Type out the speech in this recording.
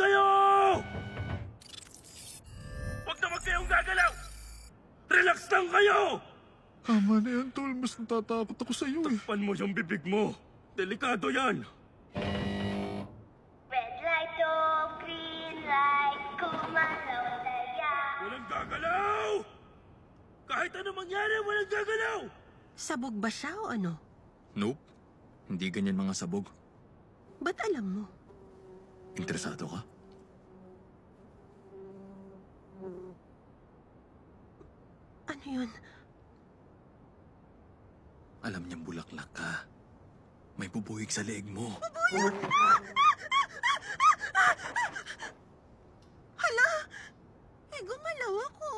kayo! Huwag kayong gagalaw! Relax lang kayo! Tama na yan, Tol. Mas natatakot ako sa iyo eh. Takpan mo yung bibig mo. Delikado yan. Red light to green light, kumalaw tayo. Walang gagalaw! Kahit ano mangyari, walang gagalaw! Sabog ba siya o ano? Nope. Hindi ganyan mga sabog. Ba't alam mo? Interesado ka? Ano yun? Alam niyang bulaklak ka. May bubuhig sa leeg mo. Hala! Eh, gumalaw ako.